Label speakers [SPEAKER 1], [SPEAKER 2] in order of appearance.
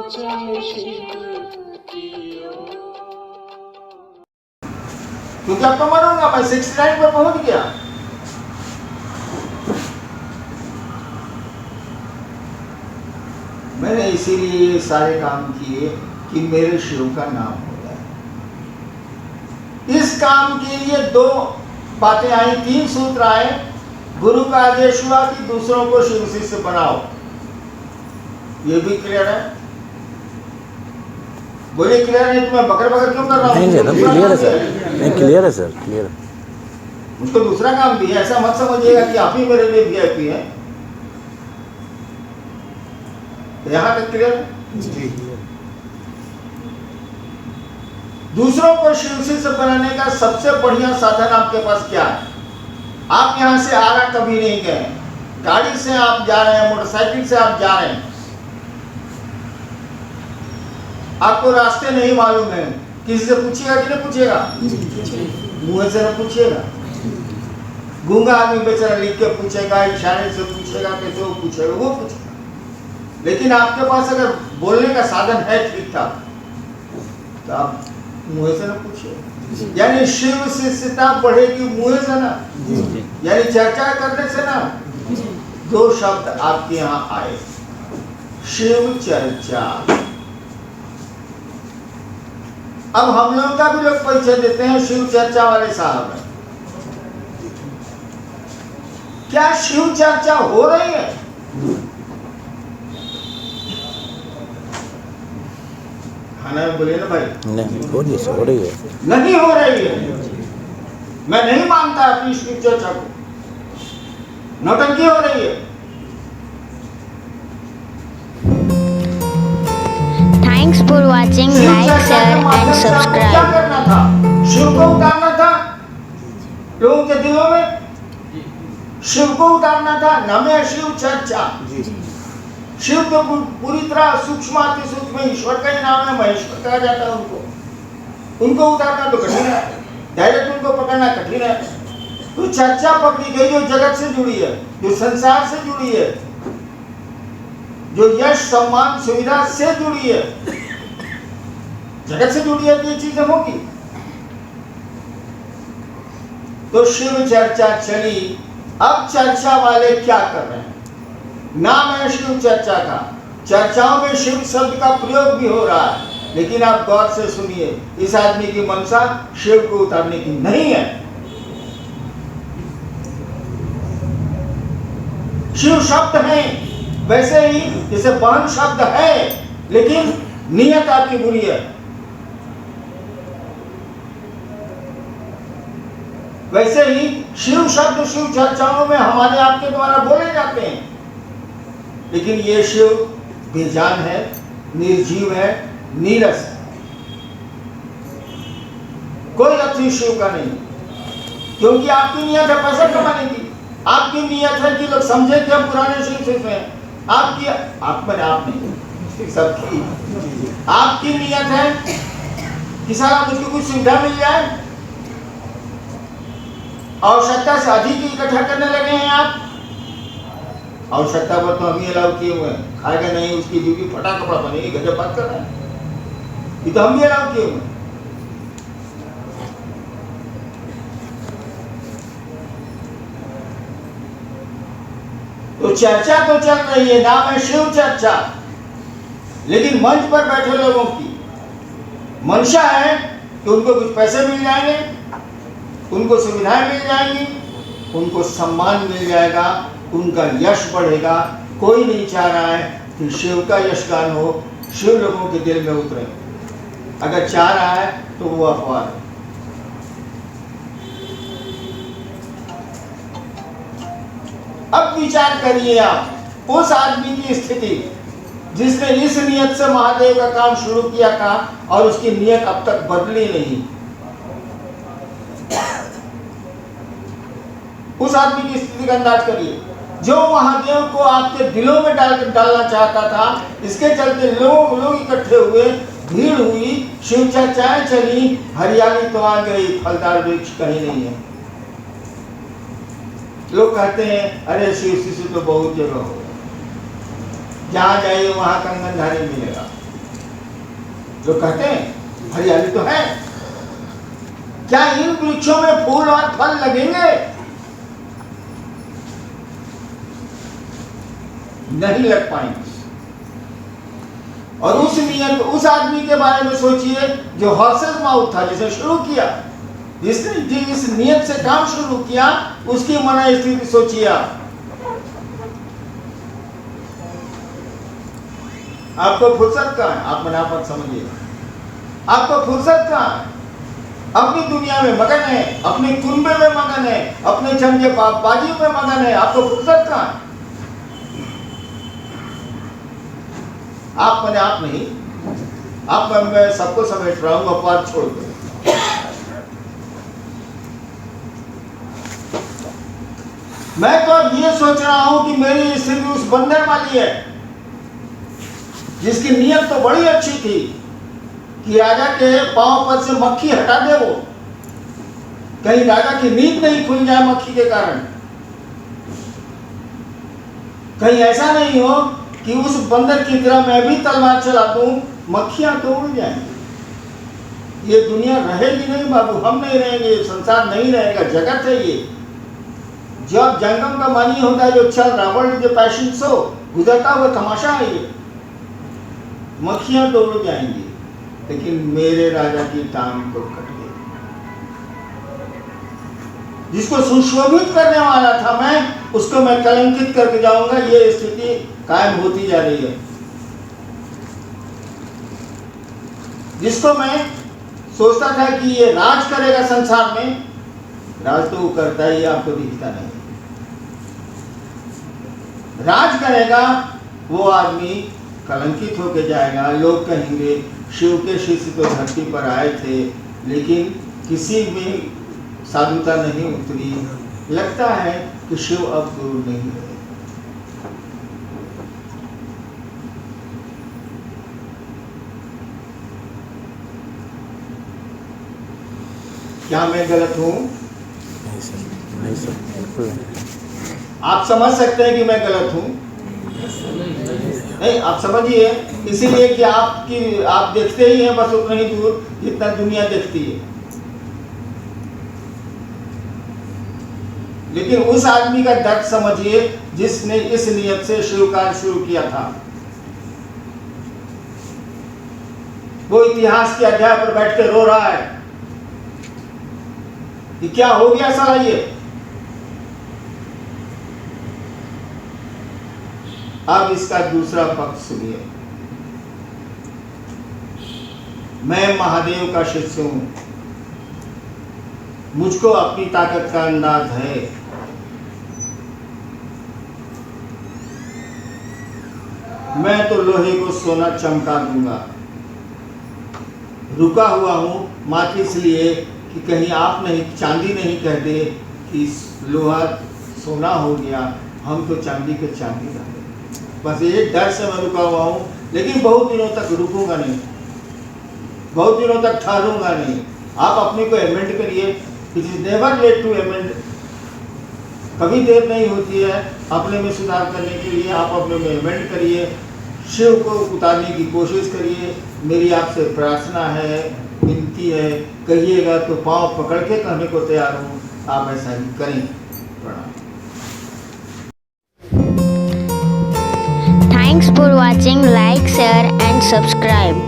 [SPEAKER 1] क्योंकि अब तो मरूंगा, मैं 69 पर पहुंच गया। मैंने इसीलिए ये सारे काम किए कि मेरे शिव का नाम हो जाए। इस काम के लिए 2 बातें आई, 3 सूत्र आए। गुरु का आदेश हुआ कि दूसरों को शिव शिष्य बनाओ, ये भी क्लियर है। बोले क्लियर नहीं तो मैं बकर बकर क्यों कर रहा हूँ?
[SPEAKER 2] नहीं क्लियर है सर, नहीं क्लियर है सर, क्लियर है।
[SPEAKER 1] मुझको दूसरा काम भी है, ऐसा मत समझिएगा कि आप ही मेरे लिए वीआईपी है। यहाँ तक क्लियर है? दूसरों को शिव शिष्य बनाने का सबसे बढ़िया साधन आपके पास क्या है? आप यहां से आरा कभी नहीं गए, गाड़ी से आप जा रहे हैं, मोटरसाइकिल से आप जा रहे हैं, आपको रास्ते नहीं मालूम है, किसी से पूछिएगा कि नहीं पूछिएगा? मुंह से न पूछिएगा। गूंगा आदमी बेचारा लिख के पूछेगा, इशारे से पूछेगा, कैसे वो पूछेगा, वो पूछेगा। लेकिन आपके पास अगर बोलने का साधन है ठीक ठाक, तो आप मुंह से न पूछिए। यानी शिव शिष्यता बढ़ेगी मुंह से ना, यानी चर्चा करने से ना। 2 शब्द आपके यहाँ आए, शिव चर्चा। अब हम लोग का भी लोग परिचय देते हैं, शिव चर्चा वाले साहब हैं। क्या शिव चर्चा हो रही है? खाना बोले ना भाई,
[SPEAKER 2] नहीं हो रही है,
[SPEAKER 1] नहीं हो रही है। मैं नहीं मानता अपनी शिव चर्चा को, नौटंकी हो रही है।
[SPEAKER 3] Thanks for watching. Like, share and
[SPEAKER 1] क्या
[SPEAKER 3] subscribe.
[SPEAKER 1] करना था? शिव को उतारना था लोगों के दिलों में, शिव को उतारना था। नमे शिव चर्चा। शिव तो पूरी तरह सूक्ष्म अति सूक्ष्म ईश्वर का ही नाम है, महेश्वर कहा जाता है उनको उतारना तो कठिन है, डायरेक्ट उनको पकड़ना कठिन है। तो चर्चा पकड़ी गई जो जगत से जुड़ी है, जो संसार से जुड़ी है, जो यश सम्मान सुविधा से जुड़ी है, जगत से जुड़ी है, तो ये चीजें होगी। तो शिव चर्चा चली। अब चर्चा वाले क्या कर रहे हैं? नाम है शिव चर्चा का, चर्चाओं में शिव शब्द का प्रयोग भी हो रहा है, लेकिन आप गौर से सुनिए, इस आदमी की मनसा शिव को उतारने की नहीं है। शिव शब्द है, वैसे ही जैसे बहन शब्द है, लेकिन नियत आपकी बुरी है। वैसे ही शिव शब्द शिव चर्चाओं में हमारे आपके द्वारा बोले जाते हैं, लेकिन ये शिव बेजान है, निर्जीव है, नीरस है, कोई अच्छी शिव का नहीं। क्योंकि आपकी नियत है पैसा कमाने की, आपकी नियत है कि लोग समझे कि हम पुराने शिव से हैं। आपकी आप नहीं, सबकी आपकी नियत है कि सारा मुझको कुछ सुविधा मिल जाए, आवश्यकता से अधिक इकट्ठा करने लगे हैं आप। आवश्यकता पर तो हम ही अलाउ किए हुए हैं, खाएगा नहीं उसकी ड्यूटी फटा कपड़ा बनेगी, गजब बात कर रहा है, ये तो हम भी अलाउ किए हुए हैं। तो चर्चा तो चल रही है, नाम है शिव चर्चा, लेकिन मंच पर बैठे लोगों की मंशा है कि उनको कुछ पैसे मिल जाएंगे, उनको सुविधाएं मिल जाएंगी, उनको सम्मान मिल जाएगा, उनका यश बढ़ेगा। कोई नहीं चाह रहा है कि शिव का यशगान हो, शिव लोगों के दिल में उतरे। अगर चाह रहा है तो वो अफवाह है। अब विचार करिए आप उस आदमी की स्थिति जिसने इस नियत से महादेव का काम शुरू किया था और उसकी नियत अब तक बदली नहीं। उस आदमी की स्थिति का अंदाज करिए, जो महादेव को आपके दिलों में डालना चाहता था। इसके चलते लोग इकट्ठे हुए, भीड़ हुई, शिव चर्चाएं चली, हरियाली तो आ गई, फलदार वृक्ष कहीं नहीं है। लोग कहते हैं अरे शिव शिशु तो बहुत जगह हो, जहां जाइए वहां कंगनधारी मिलेगा। जो कहते हैं हरियाली तो है, क्या इन वृक्षों में फूल और फल लगेंगे? नहीं लग पाएंगे। और उस आदमी के बारे में सोचिए जो हॉर्सेस माउथ था, जिसे शुरू किया, जिसने इस नियत से काम शुरू किया, उसकी मन स्थिति सोचिए आपको फुर्सत कहाँ है? आप मनापत समझिए, आपको फुर्सत कहाँ है? अपनी दुनिया में मगन है, अपने कुंबे में मगन है, अपने चंगे बाजियों में मगन है, आपको फुर्सत कहाँ है? आप मैंने आप नहीं, आप मैं सबको समेट रहा हूं, अपवाद छोड़ दो। मैं तो अब ये सोच रहा हूं कि मेरी स्थिति उस बंदर वाली है जिसकी नीयत तो बड़ी अच्छी थी कि राजा के पांव पर से मक्खी हटा दे, वो कहीं राजा की नींद नहीं खुल जाए मक्खी के कारण, कहीं ऐसा नहीं हो कि उस बंदर की तरह मैं भी तलवार चला दूं, मक्खियां तो उड़ जाएंगी। ये दुनिया रहेगी नहीं बाबू, हम नहीं रहेंगे, संसार नहीं रहेगा, जगत है ये। जब जंगम का मानी होता है जो चल रहा, वर्ल्ड जो पैशन शो गुजरता हुआ तमाशा है ये, मक्खियां तो उड़ जाएंगी, लेकिन मेरे राजा की टांग तो कट गई। जिसको सुशोभित करने वाला था मैं, उसको मैं कलंकित करके जाऊंगा, ये स्थिति कायम होती जा रही है। जिसको मैं सोचता था कि ये राज करेगा संसार में, राज तो वो करता ही, आपको दिखता नहीं। राज करेगा वो आदमी कलंकित होके जाएगा। लोग कहेंगे शिव के शिष्य तो धरती पर आए थे, लेकिन किसी में साधुता नहीं उतरी, लगता है कि शिव अब दूर नहीं है। क्या मैं गलत हूं?
[SPEAKER 2] नहीं सर, नहीं सर, बिल्कुल नहीं।
[SPEAKER 1] आप समझ सकते हैं कि मैं गलत हूं? नहीं, आप समझिए, इसीलिए कि आप देखते ही हैं बस उतना ही दूर जितना दुनिया देखती है। लेकिन उस आदमी का दर्द समझिए जिसने इस नियत से शिव कार्य शुरू किया था। वो इतिहास के अध्याय पर बैठ के रो रहा है कि क्या हो गया साला ये। अब इसका दूसरा पक्ष सुनिए। मैं महादेव का शिष्य हूं, मुझको अपनी ताकत का अंदाज है। मैं तो लोहे को सोना चमका दूंगा। रुका हुआ हूं मात्र इसलिए कि कहीं आप नहीं, चांदी नहीं कह दे कि लोहा सोना हो गया, हम तो चांदी के चांदी रहे। बस ये डर से मैं रुका हुआ हूँ, लेकिन बहुत दिनों तक रुकूंगा नहीं, बहुत दिनों तक ठहरूंगा नहीं। आप अपने को एमेंड करिए, it is never late to amend. कभी देर नहीं होती है अपने में सुधार करने के लिए। आप अपने में एमेंड करिए, शिव को उतारने की कोशिश करिए। मेरी आपसे प्रार्थना है, विनती है, कहिएगा तो पाँव पकड़ के कहने को तैयार हूँ। आप ऐसा ही करें। प्रणाम।
[SPEAKER 3] Thanks for watching. Like, share and subscribe.